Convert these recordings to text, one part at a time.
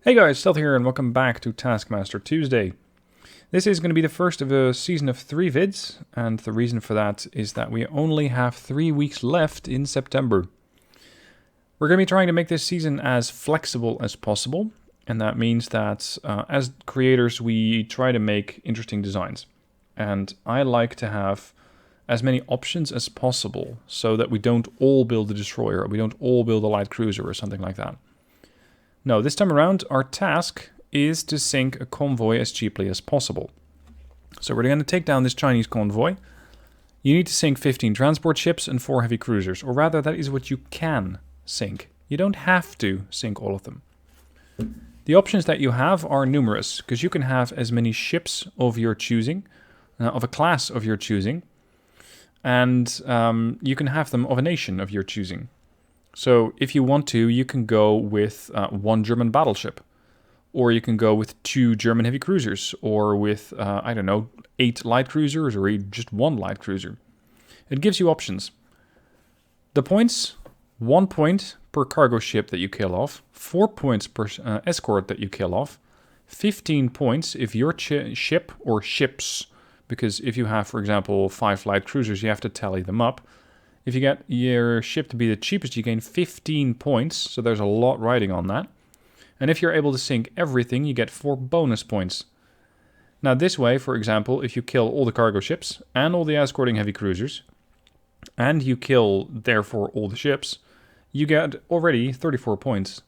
Hey guys, Stealth here and welcome back to Taskmaster Tuesday. This is going to be the first of a season of 3 vids, and the reason for that is that we only have 3 weeks left in September. We're going to be trying to make this season as flexible as possible, and that means that as creators we try to make interesting designs. And I like to have as many options as possible so that we don't all build a destroyer, or we don't all build a light cruiser or something like that. No, this time around, our task is to sink a convoy as cheaply as possible. So we're going to take down this Chinese convoy. You need to sink 15 transport ships and 4 heavy cruisers, or rather, that is what you can sink. You don't have to sink all of them. The options that you have are numerous, because you can have as many ships of your choosing, of a class of your choosing, and you can have them of a nation of your choosing. So if you want to, you can go with 1 German battleship, or you can go with 2 German heavy cruisers, or with, 8 light cruisers, or just 1 light cruiser. It gives you options. The points, 1 point per cargo ship that you kill off, 4 points per escort that you kill off, 15 points if your ship or ships, because if you have, for example, 5 light cruisers, you have to tally them up. If you get your ship to be the cheapest, you gain 15 points, so there's a lot riding on that. And if you're able to sink everything, you get 4 bonus points. Now this way, for example, if you kill all the cargo ships and all the escorting heavy cruisers, and you kill, therefore, all the ships, you get already 34 points.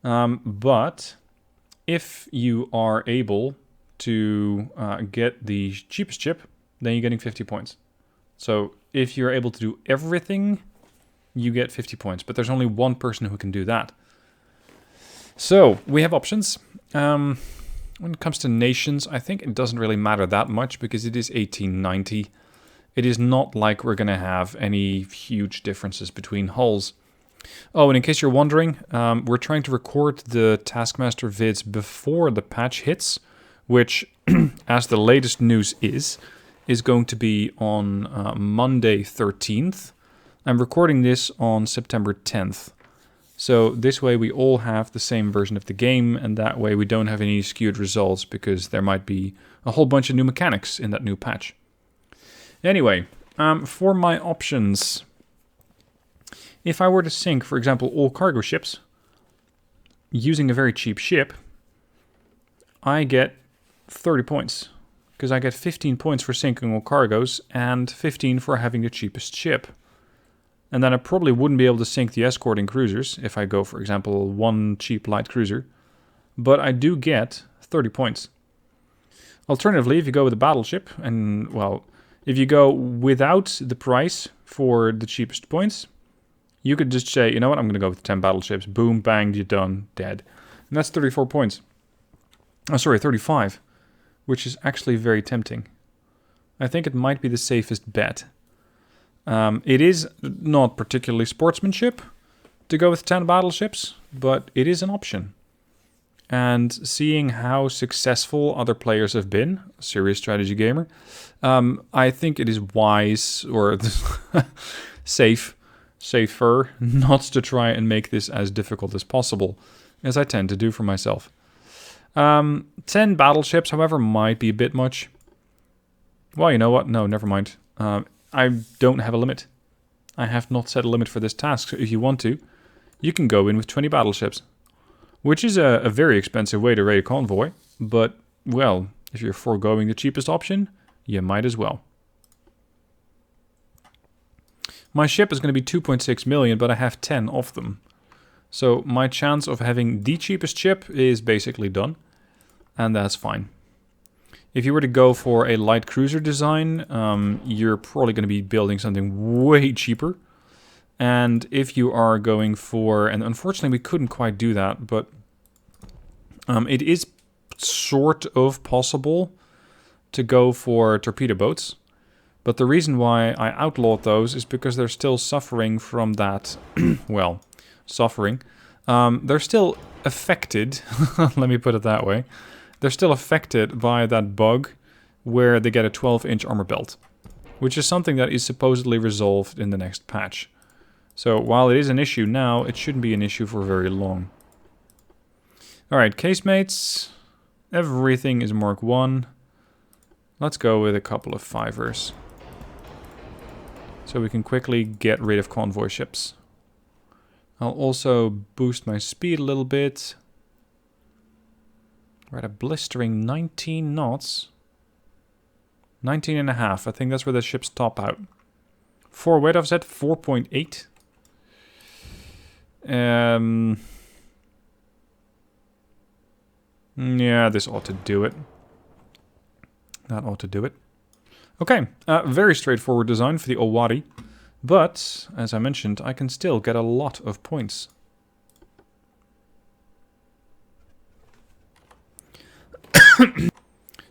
But if you are able to get the cheapest ship, then you're getting 50 points. So if you're able to do everything, you get 50 points. But there's only 1 person who can do that. So we have options. When it comes to nations, I think it doesn't really matter that much because it is 1890. It is not like we're going to have any huge differences between hulls. Oh, and in case you're wondering, we're trying to record the Taskmaster vids before the patch hits, which, as the latest news is going to be on Monday 13th. I'm recording this on September 10th. So this way we all have the same version of the game, and that way we don't have any skewed results because there might be a whole bunch of new mechanics in that new patch. Anyway, for my options, if I were to sink, for example, all cargo ships using a very cheap ship, I get 30 points. Because I get 15 points for sinking all cargoes and 15 for having the cheapest ship. And then I probably wouldn't be able to sink the escorting cruisers if I go, for example, 1 cheap light cruiser. But I do get 30 points. Alternatively, if you go with a battleship, and, well, if you go without the price for the cheapest points, you could just say, you know what, I'm going to go with 10 battleships. Boom, bang, you're done, dead. And that's 34 points. Oh, sorry, 35. Which is actually very tempting. I think it might be the safest bet. It is not particularly sportsmanship to go with 10 battleships, but it is an option. And seeing how successful other players have been, serious strategy gamer, I think it is wise or safer not to try and make this as difficult as possible, as I tend to do for myself. 10 battleships, however, might be a bit much. Well, you know what? No, never mind. I don't have a limit. I have not set a limit for this task, so if you want to, you can go in with 20 battleships. Which is a very expensive way to raid a convoy, but, well, if you're foregoing the cheapest option, you might as well. My ship is going to be 2.6 million, but I have 10 of them. So my chance of having the cheapest ship is basically done. And that's fine. If you were to go for a light cruiser design, you're probably going to be building something way cheaper. And if you are going for, and unfortunately we couldn't quite do that, but it is sort of possible to go for torpedo boats. But the reason why I outlawed those is because they're still suffering from that, well, suffering. They're still affected, let me put it that way. They're still affected by that bug where they get a 12-inch armor belt, which is something that is supposedly resolved in the next patch. So while it is an issue now, it shouldn't be an issue for very long. Alright, casemates. Everything is Mark 1. Let's go with a couple of 5ers. So we can quickly get rid of convoy ships. I'll also boost my speed a little bit. We're at a blistering 19 knots. 19 and a half. I think that's where the ships top out. 4 weight offset, 4.8. Yeah, this ought to do it. That ought to do it. Okay, very straightforward design for the Owari. But, as I mentioned, I can still get a lot of points.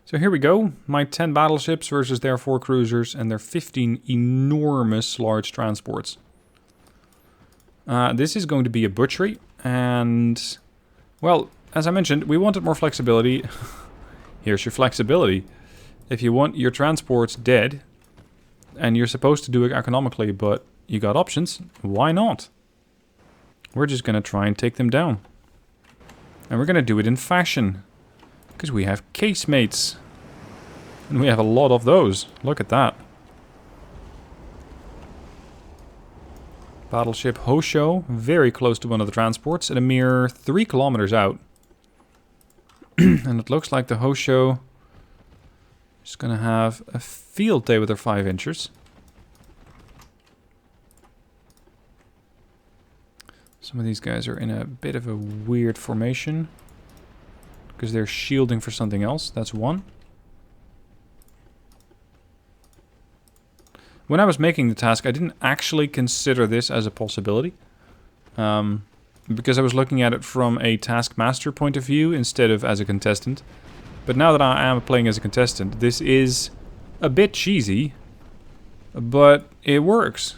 So here we go. My 10 battleships versus their 4 cruisers and their 15 enormous large transports. This is going to be a butchery. And, well, as I mentioned, we wanted more flexibility. Here's your flexibility. If you want your transports dead, and you're supposed to do it economically, but you got options, why not? We're just going to try and take them down. And we're going to do it in fashion. Because we have casemates. And we have a lot of those. Look at that. Battleship Hosho, very close to one of the transports, at a mere 3 kilometers out. And it looks like the Hosho is going to have a field day with her 5 inchers. Some of these guys are in a bit of a weird formation. Because they're shielding for something else. That's one. When I was making the task, I didn't actually consider this as a possibility. Because I was looking at it from a Taskmaster point of view instead of as a contestant. But now that I am playing as a contestant, this is a bit cheesy, but it works.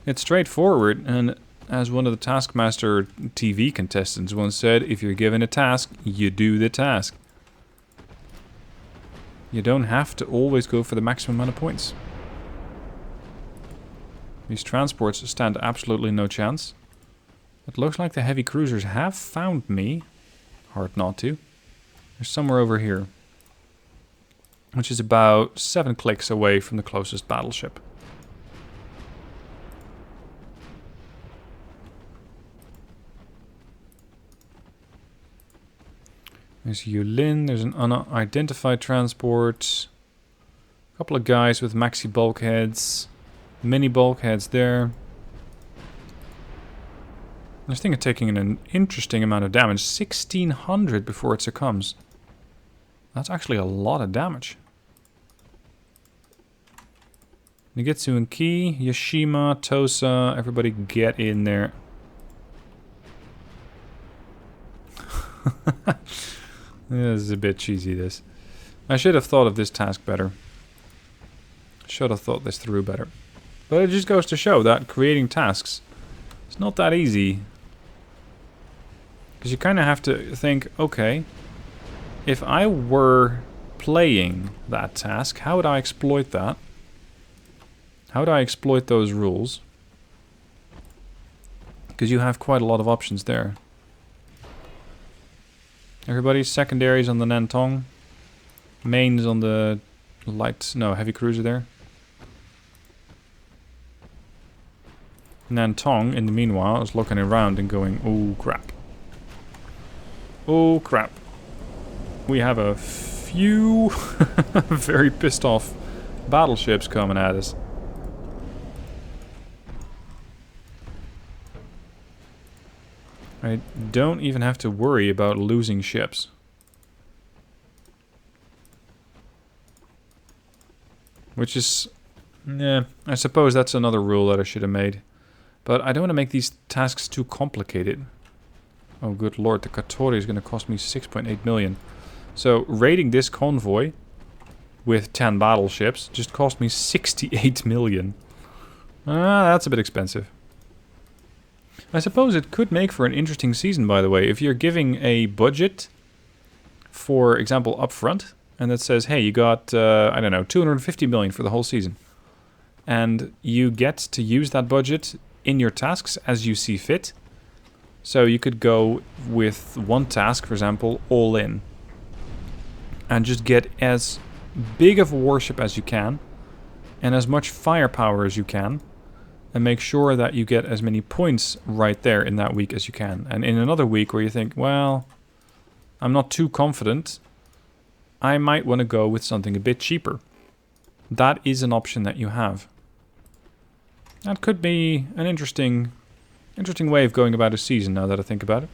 It's straightforward, and as one of the Taskmaster TV contestants once said, if you're given a task, you do the task. You don't have to always go for the maximum amount of points. These transports stand absolutely no chance. It looks like the heavy cruisers have found me. Hard not to. They're somewhere over here. Which is about 7 clicks away from the closest battleship. There's Yulin, there's an unidentified transport. A couple of guys with maxi bulkheads. Mini bulkheads there. This thing is taking an interesting amount of damage. 1600 before it succumbs. That's actually a lot of damage. Nigetsu and Ki, Yashima, Tosa, everybody get in there. This is a bit cheesy, this. I should have thought of this task better. Should have thought this through better. But it just goes to show that creating tasks is not that easy. Because you kind of have to think, okay, if I were playing that task, how would I exploit that? How would I exploit those rules? Because you have quite a lot of options there. Everybody, secondaries on the Nantong. Mains on the heavy cruiser there. Nantong, in the meanwhile, is looking around and going, oh crap. Oh crap. We have a few very pissed off battleships coming at us. I don't even have to worry about losing ships. Which is... yeah, I suppose that's another rule that I should have made. But I don't want to make these tasks too complicated. Oh good lord, the Katori is going to cost me 6.8 million. So raiding this convoy with 10 battleships just cost me 68 million. That's a bit expensive. I suppose it could make for an interesting season, by the way. If you're giving a budget, for example, up front, and it says, hey, you got, I don't know, 250 million for the whole season. And you get to use that budget in your tasks as you see fit. So you could go with one task, for example, all in. And just get as big of a warship as you can. And as much firepower as you can. And make sure that you get as many points right there in that week as you can. And in another week where you think, well, I'm not too confident, I might want to go with something a bit cheaper. That is an option that you have. That could be an interesting way of going about a season, now that I think about it.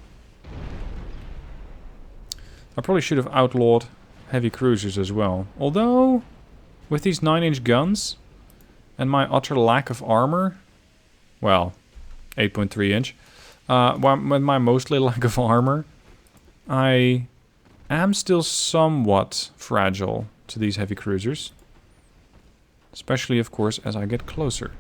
I probably should have outlawed heavy cruisers as well. Although, with these 9-inch guns and my utter lack of armor, well, 8.3 inch, with my mostly lack of armor, I am still somewhat fragile to these heavy cruisers. Especially, of course, as I get closer.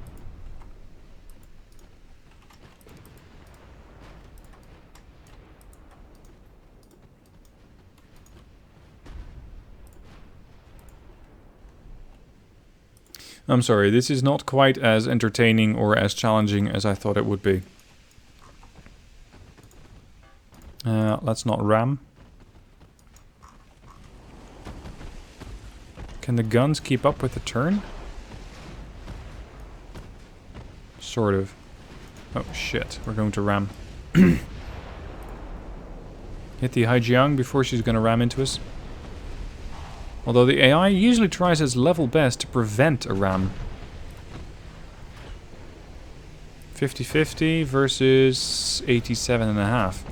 I'm sorry, this is not quite as entertaining or as challenging as I thought it would be. Let's not ram. Can the guns keep up with the turn? Sort of. Oh shit, we're going to ram. Hit the Haijiang before she's going to ram into us. Although the AI usually tries its level best to prevent a ram. 50-50 versus 87.5.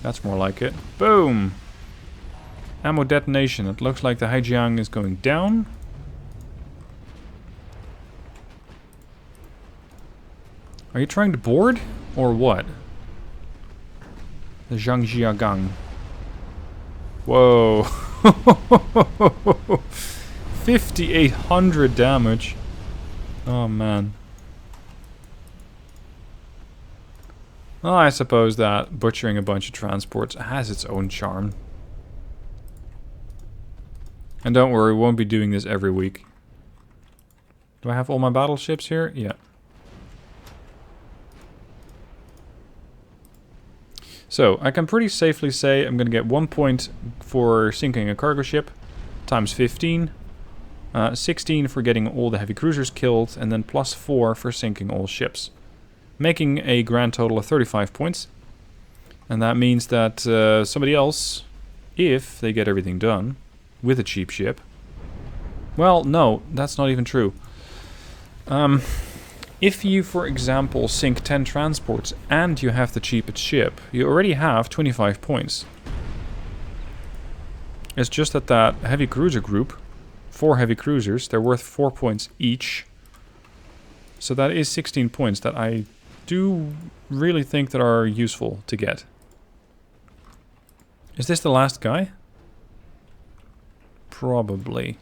That's more like it. Boom! Ammo detonation. It looks like the Haijiang is going down. Are you trying to board? Or what? The Zhangjiagang. Whoa. 5,800 damage. Oh man. Well, I suppose that butchering a bunch of transports has its own charm. And don't worry, we won't be doing this every week. Do I have all my battleships here? Yeah. So, I can pretty safely say I'm going to get 1 point for sinking a cargo ship, times 15, 16 for getting all the heavy cruisers killed, and then plus 4 for sinking all ships. Making a grand total of 35 points. And that means that somebody else, if they get everything done with a cheap ship... Well, no, that's not even true. If you, for example, sink 10 transports and you have the cheapest ship, you already have 25 points. It's just that that heavy cruiser group, 4 heavy cruisers, they're worth 4 points each. So that is 16 points that I do really think that are useful to get. Is this the last guy? Probably.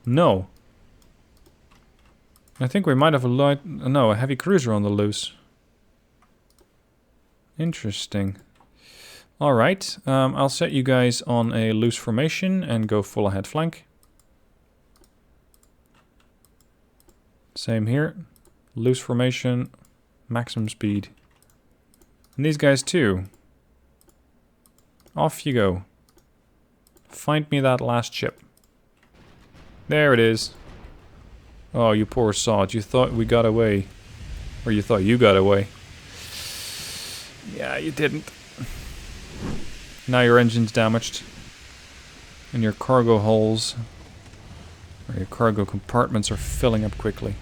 No. I think we might have a heavy cruiser on the loose. Interesting. Alright, I'll set you guys on a loose formation and go full ahead flank. Same here. Loose formation, maximum speed. And these guys too. Off you go. Find me that last ship. There it is. Oh, you poor sod. You thought we got away. Or you thought you got away. Yeah, you didn't. Now your engine's damaged. And your cargo holes, or your cargo compartments are filling up quickly.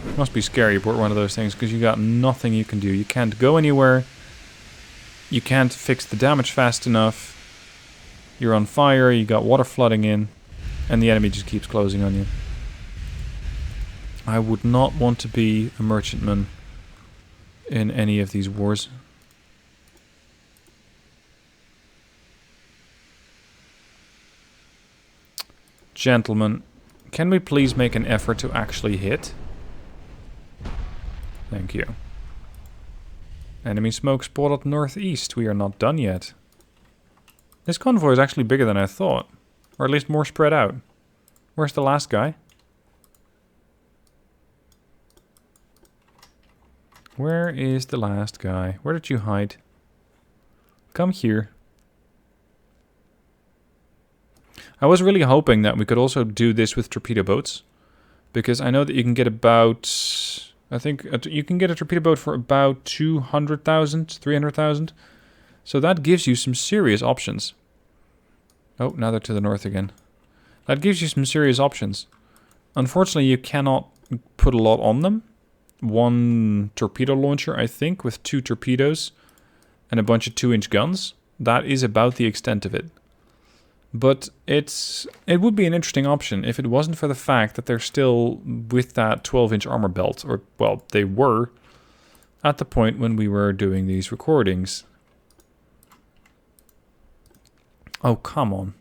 It must be scary aboard one of those things, because you got nothing you can do. You can't go anywhere. You can't fix the damage fast enough. You're on fire, you got water flooding in, and the enemy just keeps closing on you. I would not want to be a merchantman in any of these wars. Gentlemen, can we please make an effort to actually hit? Thank you. Enemy smoke spotted northeast. We are not done yet. This convoy is actually bigger than I thought. Or at least more spread out. Where's the last guy? Where is the last guy? Where did you hide? Come here. I was really hoping that we could also do this with torpedo boats. Because I know that you can get about... I think you can get a torpedo boat for about 200,000, 300,000. So that gives you some serious options. Oh, now they're to the north again. That gives you some serious options. Unfortunately, you cannot put a lot on them. One torpedo launcher, I think, with 2 torpedoes and a bunch of 2-inch guns. That is about the extent of it. But it would be an interesting option if it wasn't for the fact that they're still with that 12-inch armor belt. Or, well, they were at the point when we were doing these recordings. Oh, come on.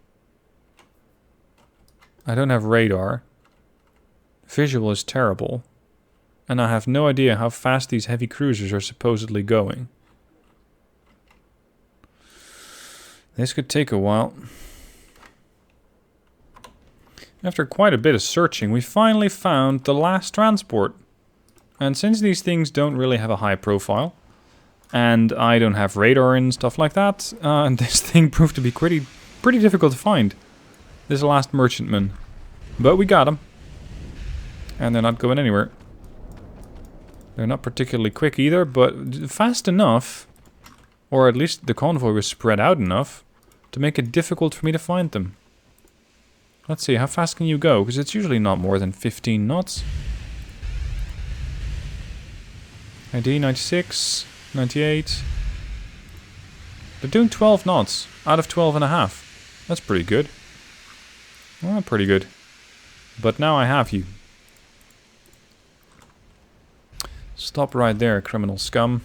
I don't have radar. Visual is terrible. And I have no idea how fast these heavy cruisers are supposedly going. This could take a while. After quite a bit of searching, we finally found the last transport. And since these things don't really have a high profile, and I don't have radar and stuff like that, this thing proved to be pretty difficult to find. This last merchantman. But we got them. And they're not going anywhere. They're not particularly quick either, but fast enough, or at least the convoy was spread out enough, to make it difficult for me to find them. Let's see, how fast can you go? Because it's usually not more than 15 knots. ID 96, 98. They're doing 12 knots out of 12 and a half. That's pretty good. Well, pretty good. But now I have you. Stop right there, criminal scum.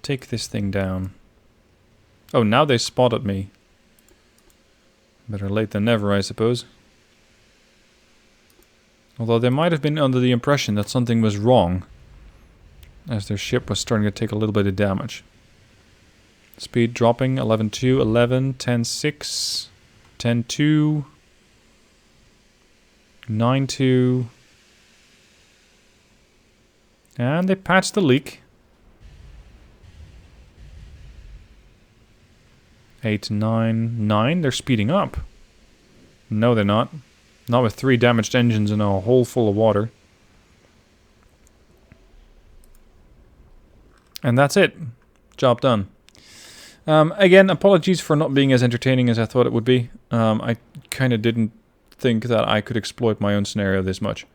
Take this thing down. Oh, now they spotted me. Better late than never, I suppose. Although they might have been under the impression that something was wrong, as their ship was starting to take a little bit of damage. Speed dropping, 11.2, 11, 10.6, 10.2, 9.2. And they patched the leak. 8, 9, 9. They're speeding up. No, they're not. Not with 3 damaged engines and a hole full of water. And that's it. Job done. Again, apologies for not being as entertaining as I thought it would be. I kind of didn't think that I could exploit my own scenario this much.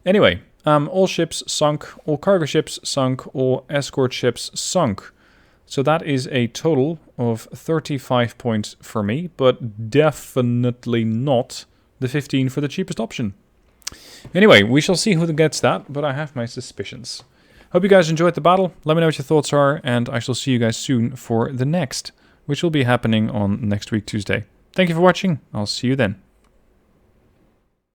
Anyway, all ships sunk, all cargo ships sunk, all escort ships sunk. So that is a total of 35 points for me, but definitely not the 15 for the cheapest option. Anyway, we shall see who gets that, but I have my suspicions. Hope you guys enjoyed the battle. Let me know what your thoughts are, and I shall see you guys soon for the next, which will be happening on next week, Tuesday. Thank you for watching. I'll see you then.